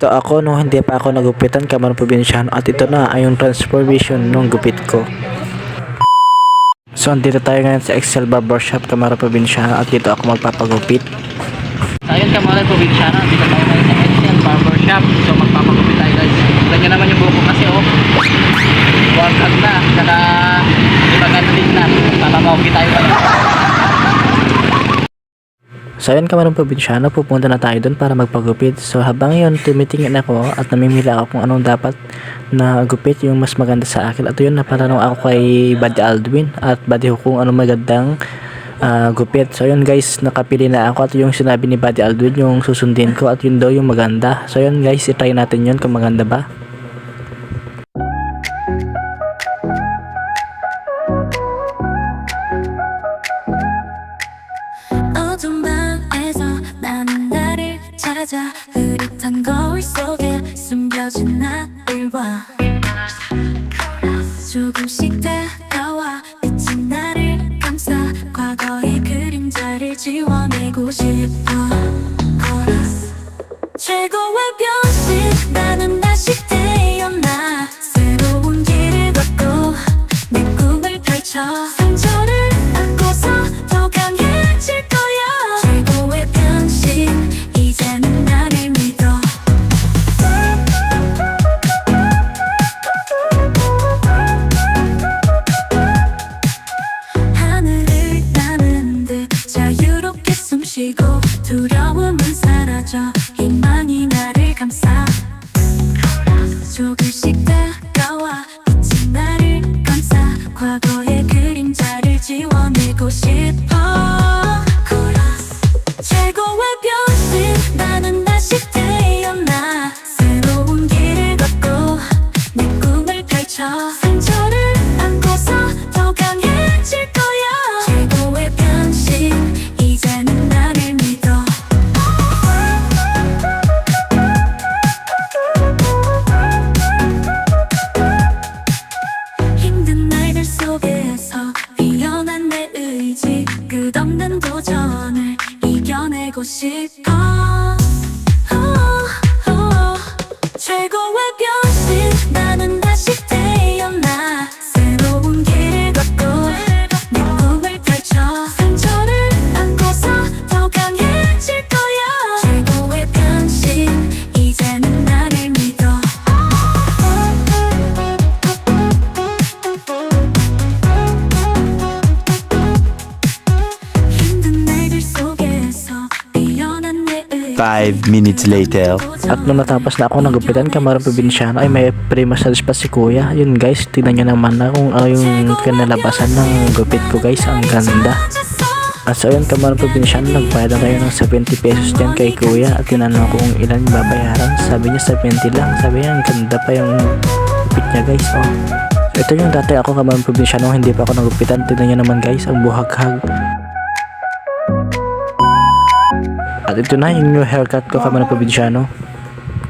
Ito ako nung hindi pa ako nagupitan Camarong Probinsyano at ito na ay yung transformation nung gupit ko. So andito tayo ngayon sa Excel Barbershop Camarong Probinsyano at dito ako magpapagupit. So ayun Camarong Probinsyano, dito tayo ngayon sa Excel Barbershop. So magpapagupit tayo guys. Ganyan naman yung buko kasi workout na, saka ibaganda din na. Magpapagupit tayo ngayon. So ayun Camarong Probinsyano, pupunta na tayo doon para magpagupit. So habang yun, tumitingin ako at namimili ako kung anong dapat na gupit yung mas maganda sa akin. At yun, napatanong ako kay Buddy Aldwin at Buddy ko kung anong magandang gupit. So yun guys, nakapili na ako at yung sinabi ni Buddy Aldwin yung susundin ko at yun daw yung maganda. So yun guys, itry natin yun kung maganda ba. 흐릿한 거울 속에 숨겨진 나를 봐 조금씩 다가와 빛이 나를 감싸 과거의 그림자를 지워내고 싶어 최고의 변신 나는 다시 태어나 새로운 길을 걷고 내 꿈을 펼쳐 상처를 안고서 더 강해질 거야 최고의 변신 이제는 나를 믿어 하늘을 나는 듯 자유롭게 숨쉬고 두려움은 사라져 희망이 나를 감싸 조금씩 다가와 빛이 나를 감싸 과거의 그림자를 지워내고 싶어 최고의 변신 나는 다시 태어나 새로운 길을 걷고 내 꿈을 펼쳐 상처를 안고서 더 강해질 거야 최고의 변신 이제는 나를 믿어 힘든 날들 속에서 피어난 내 의지 끝없는 도전을 이겨내고 싶어 최고의 변신 나는 다시 태어나 새로운 길을 걷고 내 꿈을 펼쳐 상처를 안고서 더 강해질 거야 최고의 변신 이제는 나를 믿어 힘든 날들 속에서 피어난 내 의지 5 minutes later. At nung natapos na ako nagupitan Camarong Probinsyano ay may pre-massage pa si kuya. Yun guys, tingnan nyo naman na kung yung kinalabasan ng gupit ko guys. Ang ganda. At so yun Camarong Probinsyano, nagbayad na tayo ng 70 pesos dyan kay kuya. At tinanong ko kung ilan babayaran. Sabi niya 70 lang. Sabi niya ang ganda pa yung gupit niya guys. Ito yung dati ako Camarong Probinsyano, hindi pa ako nagupitan. Tingnan nyo naman guys, ang buhaghag. At ito na yung new haircut ko Camarong Probinsyano.